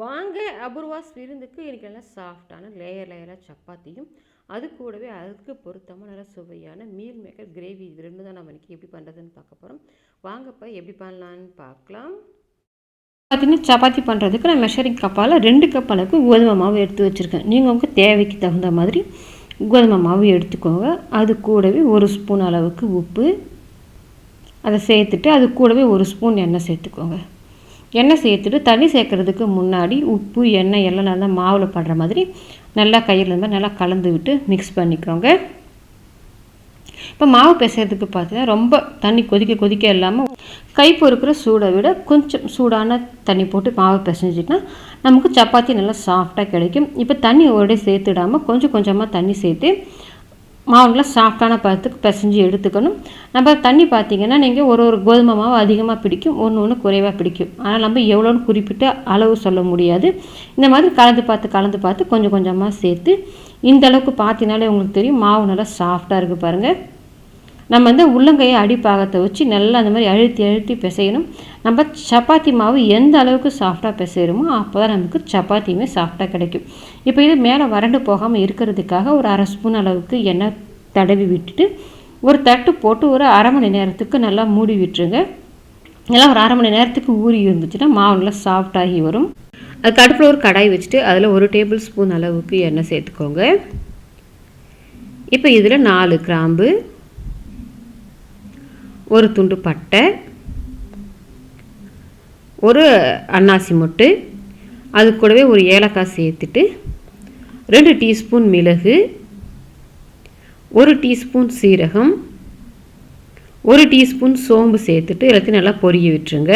வாங்க அபூர்வாஸ் விருந்துக்கு இன்றைக்கி நல்லா சாஃப்டான லேயராக சப்பாத்தியும் அது கூடவே அதுக்கு பொருத்தமாக நல்லா சுவையான மீல் மேக்கர் கிரேவி இது ரெண்டு தான் நம்ம இன்றைக்கி எப்படி பண்ணுறதுன்னு பார்க்க போகிறோம். வாங்கப்போ எப்படி பண்ணலான்னு பார்க்கலாம். பார்த்தீங்கன்னா சப்பாத்தி பண்ணுறதுக்கு நான் மெஷரிங் கப்பால் 2 கப் அளவுக்கு கோதுமை மாவு எடுத்து வச்சுருக்கேன். நீங்கள் உங்கள் தேவைக்கு தகுந்த மாதிரி கோதுமை மாவு எடுத்துக்கோங்க. அது கூடவே 1 ஸ்பூன் அளவுக்கு உப்பு அதை சேர்த்துட்டு அது கூடவே 1 ஸ்பூன் எண்ணெய் சேர்த்துக்கோங்க. எண்ணெய் சேர்த்துட்டு தண்ணி சேர்க்குறதுக்கு முன்னாடி உப்பு எண்ணெய் எல்லாம் நல்லா மாவில் படுற மாதிரி நல்லா கையில் இருந்தால் நல்லா கலந்து விட்டு மிக்ஸ் பண்ணிக்கோங்க. இப்போ மாவு பிசைறதுக்கு பார்த்தீங்கன்னா ரொம்ப தண்ணி கொதிக்க இல்லாமல் கை பொறுக்கிற சூடை விட கொஞ்சம் சூடான தண்ணி போட்டு மாவு பிசைஞ்சிட்டா நமக்கு சப்பாத்தி நல்லா சாஃப்டாக கிடைக்கும். இப்போ தண்ணி ஒரே சேர்த்துடாமல் கொஞ்சம் கொஞ்சமாக தண்ணி சேர்த்து மாவுலாம் சாஃப்டான பதத்துக்கு பிசைஞ்சு எடுத்துக்கணும். நம்ம தண்ணி பார்த்திங்கன்னா நீங்கள் ஒரு கோதுமை மாவு அதிகமாக பிடிக்கும், ஒன்று குறைவாக பிடிக்கும். ஆனால் நம்ம எவ்வளோன்னு குறிப்பிட்ட அளவு சொல்ல முடியாது. இந்த மாதிரி கலந்து பார்த்து கொஞ்சம் கொஞ்சமாக சேர்த்து இந்த அளவுக்கு பார்த்தினாலே உங்களுக்கு தெரியும் மாவு நல்லா சாஃப்டாக இருக்குது பாருங்கள். நம்ம உள்ளங்கையை அடிப்பாகத்தை வச்சு நல்லா அந்த மாதிரி அழுத்தி பிசையணும். நம்ம சப்பாத்தி மாவு எந்த அளவுக்கு சாஃப்டாக பிசைகிறோமோ அப்போ தான் நமக்கு சப்பாத்தியுமே சாஃப்டாக கிடைக்கும். இப்போ இது மேலே வறண்டு போகாமல் இருக்கிறதுக்காக ஒரு 1/2 ஸ்பூன் அளவுக்கு எண்ணெய் தடவி விட்டுட்டு ஒரு தட்டு போட்டு ஒரு 1/2 மணி நேரத்துக்கு நல்லா மூடி விட்டுருங்க. எல்லாம் ஒரு 1/2 மணி நேரத்துக்கு ஊறி இருந்துச்சுன்னா மாவு நல்லா சாஃப்டாகி வரும். அதுக்கு அடுப்பில் ஒரு கடாய் வச்சுட்டு அதில் 1 டேபிள் ஸ்பூன் அளவுக்கு எண்ணெய் சேர்த்துக்கோங்க. இப்போ இதில் 4 கிராம்பு, ஒரு துண்டு பட்டை, ஒரு அன்னாசி மொட்டு, அது கூடவே ஒரு ஏலக்காய் சேர்த்துட்டு 2 டீஸ்பூன் மிளகு, 1 டீஸ்பூன் சீரகம், 1 டீஸ்பூன் சோம்பு சேர்த்துட்டு எல்லாத்தையும் நல்லா பொரிய விட்டுருங்க.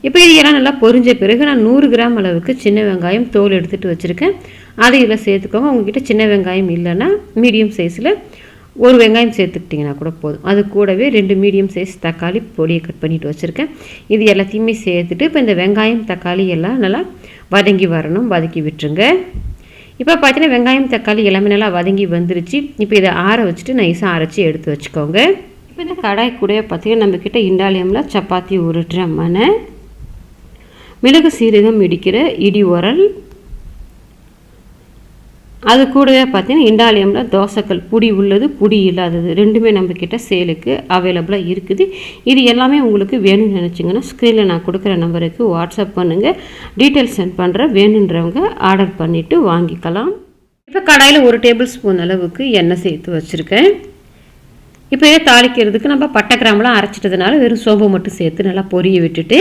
இப்போ இது எல்லாம் நல்லா பொரிஞ்ச பிறகு நான் 100 கிராம் அளவுக்கு சின்ன வெங்காயம் தோல் எடுத்துகிட்டு வச்சுருக்கேன். அதை இதில் சேர்த்துக்கோங்க. உங்கள்கிட்ட சின்ன வெங்காயம் இல்லைன்னா மீடியம் சைஸில் ஒரு வெங்காயம் சேர்த்துக்கிட்டிங்கன்னா கூட போதும். அது கூடவே 2 மீடியம் சைஸ் தக்காளி பொடியை கட் பண்ணிட்டு வச்சுருக்கேன். இது எல்லாத்தையுமே சேர்த்துட்டு இப்போ இந்த வெங்காயம் தக்காளி எல்லாம் நல்லா வதங்கி வரணும், வதக்கி விட்டுருங்க. இப்போ பார்த்தீங்கன்னா வெங்காயம் தக்காளி எல்லாமே நல்லா வதங்கி வந்துருச்சு. இப்போ இதை ஆற வச்சுட்டு நைஸாக அரைச்சி எடுத்து வச்சுக்கோங்க. இப்போ இந்த கடாய் கூட பார்த்தீங்கன்னா நம்மக்கிட்ட இண்டாலியமில் சப்பாத்தி உருட்டுற மனை, மிளகு சீரகம் இடிக்கிற இடி உரல், அது கூடவே பார்த்தீங்கன்னா இண்டாலியமில் தோசைக்கல் புடி உள்ளது புடி இல்லாதது ரெண்டுமே நம்மக்கிட்ட சேலுக்கு அவைலபிளாக இருக்குது. இது எல்லாமே உங்களுக்கு வேணும்னு நினச்சிங்கன்னா ஸ்க்ரீனில் நான் கொடுக்குற நம்பருக்கு வாட்ஸ்அப் பண்ணுங்கள். டீட்டெயில்ஸ் சென்ட் பண்ணுறேன். வேணுன்றவங்க ஆர்டர் பண்ணிவிட்டு வாங்கிக்கலாம். இப்போ கடாயில் 1 டேபிள் ஸ்பூன் அளவுக்கு எண்ணெய் சேர்த்து வச்சுருக்கேன். இப்போ இதை தாளிக்கிறதுக்கு நம்ம பட்டை கிராம்பெலாம் அரைச்சிட்டதுனால வெறும் சோம்பு மட்டும் சேர்த்து நல்லா பொரிய விட்டுட்டு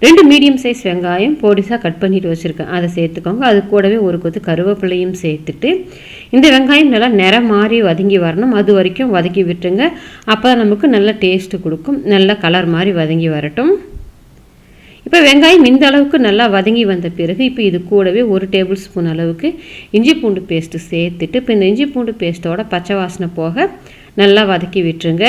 2 மீடியம் சைஸ் வெங்காயம் பொடிசாக கட் பண்ணிட்டு வச்சுருக்கேன். அதை சேர்த்துக்கோங்க. அது கூடவே ஒரு கொத்து கருவேப்பிலையும் சேர்த்துட்டு இந்த வெங்காயம் நல்லா நிறம் மாறி வதங்கி வரணும். அது வரைக்கும் வதக்கி விட்டுருங்க. அப்போ தான் நமக்கு நல்ல டேஸ்ட்டு கொடுக்கும். நல்ல கலர் மாதிரி வதங்கி வரட்டும். இப்போ வெங்காயம் இந்த அளவுக்கு நல்லா வதங்கி வந்த பிறகு இப்போ இது கூடவே 1 டேபிள் ஸ்பூன் அளவுக்கு இஞ்சி பூண்டு பேஸ்ட்டு சேர்த்துட்டு இப்போ இந்த இஞ்சி பூண்டு பேஸ்ட்டோட பச்சை வாசனை போக நல்லா வதக்கி விட்டுருங்க.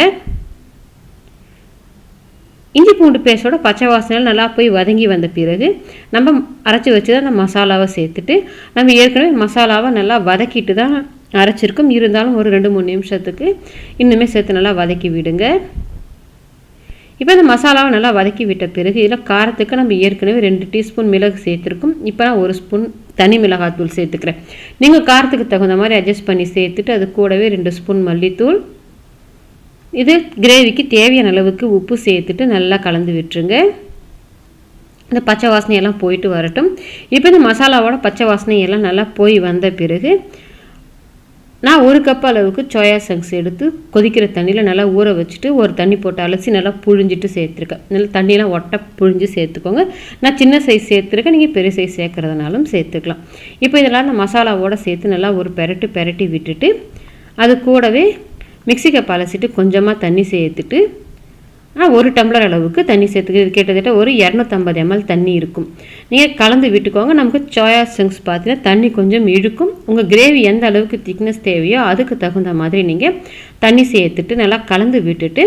இஞ்சி பூண்டு பேஸ்ட்டோட பச்சை வாசனையில் நல்லா போய் வதங்கி வந்த பிறகு நம்ம அரைச்சி வச்சு தான் அந்த மசாலாவை சேர்த்துட்டு நம்ம ஏற்கனவே மசாலாவை நல்லா வதக்கிட்டு தான் அரைச்சிருக்கோம். இருந்தாலும் ஒரு 2-3 நிமிஷத்துக்கு இன்னுமே சேர்த்து நல்லா வதக்கி விடுங்க. இப்போ இந்த மசாலாவை நல்லா வதக்கி விட்ட பிறகு இதில் காரத்துக்கு நம்ம ஏற்கனவே 2 டீஸ்பூன் மிளகு சேர்த்துருக்கோம். இப்போ நான் 1 ஸ்பூன் தனி மிளகாத்தூள் சேர்த்துக்கிறேன். நீங்கள் காரத்துக்கு தகுந்த மாதிரி அட்ஜஸ்ட் பண்ணி சேர்த்துட்டு அது கூடவே 2 ஸ்பூன் மல்லித்தூள், இது கிரேவிக்கு தேவையான அளவுக்கு உப்பு சேர்த்துட்டு நல்லா கலந்து விட்டுருங்க. இந்த பச்சை வாசனையெல்லாம் போயிட்டு வரட்டும். இப்போ இந்த மசாலாவோட பச்சை வாசனையெல்லாம் நல்லா போய் வந்த பிறகு நான் 1 கப் அளவுக்கு சோயா சங்க்ஸ் எடுத்து கொதிக்கிற தண்ணியில் நல்லா ஊற வச்சுட்டு ஒரு தண்ணி போட்டு அலசி நல்லா புழிஞ்சிட்டு சேர்த்துருக்கேன். நல்லா தண்ணியெல்லாம் ஒட்டை புழிஞ்சு சேர்த்துக்கோங்க. நான் சின்ன சைஸ் சேர்த்துருக்கேன், நீங்கள் பெரிய சைஸ் சேர்க்குறதுனாலும் சேர்த்துக்கலாம். இப்போ இதெல்லாம் நான் மசாலாவோடு சேர்த்து நல்லா ஒரு பெரட்டி விட்டுட்டு அது கூடவே மிக்ஸி கப் அலசிட்டு கொஞ்சமாக தண்ணி சேர்த்துட்டு 1 டம்ளர் அளவுக்கு தண்ணி சேர்த்துக்கு கிட்டத்தட்ட ஒரு 250 ml தண்ணி இருக்கும். நீங்கள் கலந்து விட்டுக்கோங்க. நமக்கு சோயா சங்க்ஸ் பார்த்தீங்கன்னா தண்ணி கொஞ்சம் இழுக்கும். உங்கள் கிரேவி எந்த அளவுக்கு திக்னஸ் தேவையோ அதுக்கு தகுந்த மாதிரி நீங்கள் தண்ணி சேர்த்துட்டு நல்லா கலந்து விட்டுட்டு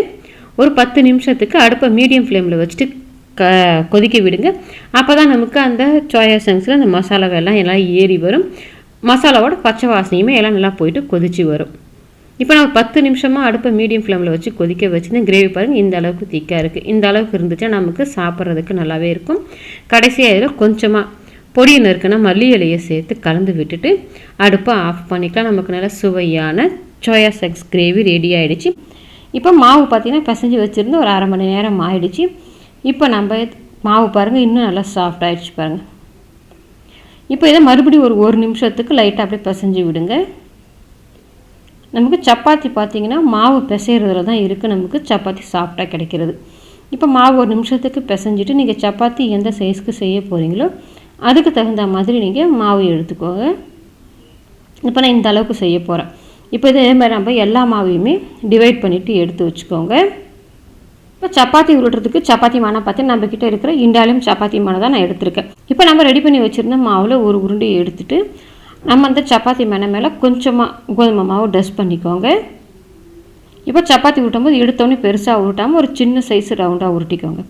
ஒரு 10 நிமிஷத்துக்கு அடுப்பை மீடியம் ஃப்ளேமில் வச்சுட்டு கொதிக்க விடுங்க. அப்போ தான் நமக்கு அந்த சோயா சங்க்ஸில் அந்த மசாலாவெல்லாம் எல்லாம் ஏறி வரும். மசாலாவோட பச்சை வாசனையுமே எல்லாம் நல்லா போயிட்டு கொதிச்சு வரும். இப்போ நம்ம 10 நிமிஷமாக அடுப்பை மீடியம் ஃப்ளேமில் வச்சு கொதிக்க வச்சுன்னு கிரேவி பாருங்கள் இந்த அளவுக்கு திக்காக இருக்குது. இந்த அளவுக்கு இருந்துச்சுன்னா நமக்கு சாப்பிட்றதுக்கு நல்லாவே இருக்கும். கடைசியாக இதில் கொஞ்சமாக பொடி நறுக்குன்னா மல்லி இலையை சேர்த்து கலந்து விட்டுட்டு அடுப்பை ஆஃப் பண்ணிக்கலாம். நமக்கு நல்ல சுவையான சோயா சாஸ் கிரேவி ரெடி ஆகிடுச்சு. இப்போ மாவு பார்த்திங்கன்னா பிசைஞ்சு வச்சுருந்து ஒரு 1/2 மணி நேரம் ஆகிடுச்சு. இப்போ நம்ம மாவு பாருங்கள் இன்னும் நல்லா சாஃப்ட் ஆகிடுச்சு பாருங்கள். இப்போ இதை மறுபடியும் ஒரு நிமிஷத்துக்கு லைட்டாக அப்படியே பிசைஞ்சு விடுங்க. நமக்கு சப்பாத்தி பார்த்திங்கன்னா மாவு பிசைகிறதுல தான் இருக்குது நமக்கு சப்பாத்தி சாஃப்டாக கிடைக்கிறது. இப்போ மாவு 1 நிமிஷத்துக்கு பிசைஞ்சிட்டு நீங்கள் சப்பாத்தி எந்த சைஸ்க்கு செய்ய போகிறீங்களோ அதுக்கு தகுந்த மாதிரி நீங்கள் மாவு எடுத்துக்கோங்க. இப்போ நான் இந்த அளவுக்கு செய்ய போகிறேன். இப்போ இதே மாதிரி நம்ம எல்லா மாவையுமே டிவைட் பண்ணிவிட்டு எடுத்து வச்சுக்கோங்க. இப்போ சப்பாத்தி உருட்டுறதுக்கு சப்பாத்தி மானை பார்த்து நம்மக்கிட்ட இருக்கிற இண்டாலியம் சப்பாத்தி மானை தான் நான் எடுத்திருக்கேன். இப்போ நம்ம ரெடி பண்ணி வச்சுருந்த மாவில் ஒரு உருண்டை எடுத்துகிட்டு நம்ம அந்த சப்பாத்தி மேலே கொஞ்சமாக கோதுமை மாவு டஸ்ட் பண்ணிக்கோங்க. இப்போ சப்பாத்தி உருட்டும்போது எடுத்தோடனே பெருசாக உருட்டாமல் ஒரு சின்ன சைஸ் ரவுண்டாக உருட்டிக்கோங்க.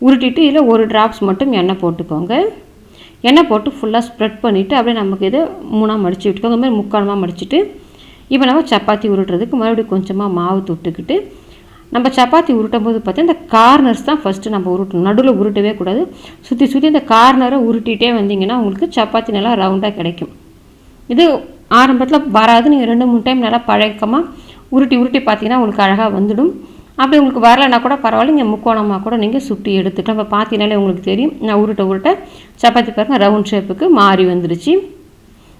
உருட்டிட்டு இதில் ஒரு ட்ராப்ஸ் மட்டும் எண்ணெய் போட்டுக்கோங்க. எண்ணெய் போட்டு ஃபுல்லாக ஸ்ப்ரெட் பண்ணிவிட்டு அப்படியே நமக்கு இதை 3ஆக மடித்து விட்டுக்கோங்க. இந்த மாதிரி முக்காலமாக மடிச்சுட்டு இப்போ நம்ம சப்பாத்தி உருட்டுறதுக்கு மறுபடியும் கொஞ்சமாக மாவு தொட்டுக்கிட்டு நம்ம சப்பாத்தி உருட்டும் போது பார்த்தா இந்த கார்னர்ஸ் தான் ஃபஸ்ட்டு நம்ம உருட்டணும். நடுவில் உருட்டவே கூடாது. சுற்றி சுற்றி இந்த கார்னரை உருட்டிகிட்டே வந்தீங்கன்னா உங்களுக்கு சப்பாத்தி நல்லா ரவுண்டாக கிடைக்கும். இது ஆரம்பத்தில் வராது. நீங்கள் 2-3 டைம் நல்லா பழக்கமாக உருட்டி பார்த்தீங்கன்னா உங்களுக்கு அழகாக வந்துடும். அப்படி உங்களுக்கு வரலைன்னா கூட பரவாயில்ல, நீங்கள் முக்கோணமாக கூட நீங்கள் சுட்டி எடுத்துக்கலாம். இப்போ பார்த்தீங்கன்னாலே உங்களுக்கு தெரியும் நான் உருட்ட சப்பாத்தி பாருங்கள் ரவுண்ட் ஷேப்புக்கு மாறி வந்துருச்சு.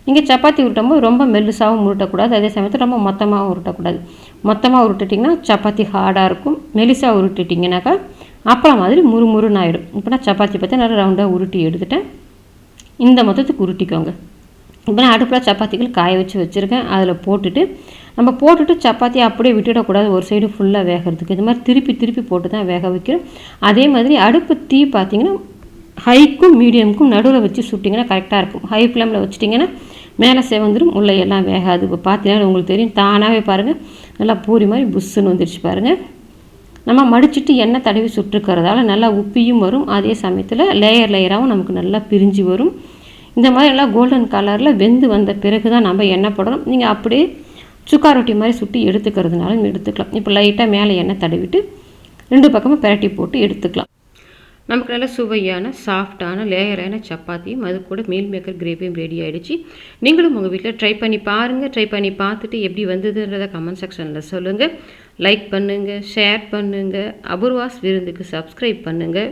நீங்கள் சப்பாத்தி உருட்டும் போது ரொம்ப மெல்லுசாகவும் உருட்டக்கூடாது, அதே சமயத்தில் ரொம்ப மொத்தமாகவும் உருட்டக்கூடாது. மொத்தமாக உருட்டிட்டிங்கன்னா சப்பாத்தி ஹார்டாக இருக்கும். மெலிசாக உருட்டிட்டிங்கனாக்கா அப்புறம் மாதிரி முறுமுறுன்னு ஆகிடும். இப்போ நான் சப்பாத்தி பார்த்து நல்லா ரவுண்டாக உருட்டி எடுத்துட்டேன். இந்த மொத்தத்துக்கு உருட்டிக்கோங்க. இப்போ நான் அடுப்பில் சப்பாத்திகள் காய வச்சுருக்கேன். அதில் போட்டுட்டு சப்பாத்தி அப்படியே விட்டுடக்கூடாது ஒரு சைடு ஃபுல்லாக வேகிறதுக்கு. இது மாதிரி திருப்பி போட்டு தான் வேக வைக்கிறோம். அதே மாதிரி அடுப்பு தீ பார்த்திங்கன்னா ஹைக்கும் மீடியமுக்கும் நடுவில் வச்சு சுட்டிங்கன்னா கரெக்டாக இருக்கும். ஹை ஃப்ளேமில் வச்சுட்டிங்கன்னா மேலே செவந்துடும், உள்ளே எல்லாம் வேகாது. இப்போ பார்த்தீங்கன்னா உங்களுக்கு தெரியும் தானாகவே பாருங்கள் நல்லா பூரி மாதிரி புஷ்ஷுன்னு வந்துடுச்சு பாருங்கள். நம்ம மடிச்சுட்டு எண்ணெய் தடவி சுட்டுருக்கிறதால நல்லா உப்பியும் வரும், அதே சமயத்தில் லேயராகவும் நமக்கு நல்லா பிரிஞ்சு வரும். இந்த மாதிரி எல்லாம் கோல்டன் கலரில் வெந்து வந்த பிறகு தான் நம்ம எண்ணெய் போடணும். நீங்கள் அப்படியே சுக்கா ரொட்டி மாதிரி சுட்டி எடுத்துக்கிறதுனாலும் எடுத்துக்கலாம். இப்போ லைட்டாக மேலே எண்ணெய் தடவிட்டு 2 பக்கமும் பிரட்டி போட்டு எடுத்துக்கலாம். நமக்கு நல்ல சுவையான சாஃப்டான லேயரான சப்பாத்தியும் அது கூட மீல் மேக்கர் கிரேவியும் ரெடி ஆகிடுச்சு. நீங்களும் உங்கள் வீட்டில் ட்ரை பண்ணி பாருங்கள். ட்ரை பண்ணி பார்த்துட்டு எப்படி வந்ததுன்றதை கமெண்ட் செக்ஷனில் சொல்லுங்கள். லைக் பண்ணுங்கள், ஷேர் பண்ணுங்கள். அபூர்வாஸ் விருந்துக்கு சப்ஸ்கிரைப் பண்ணுங்கள்.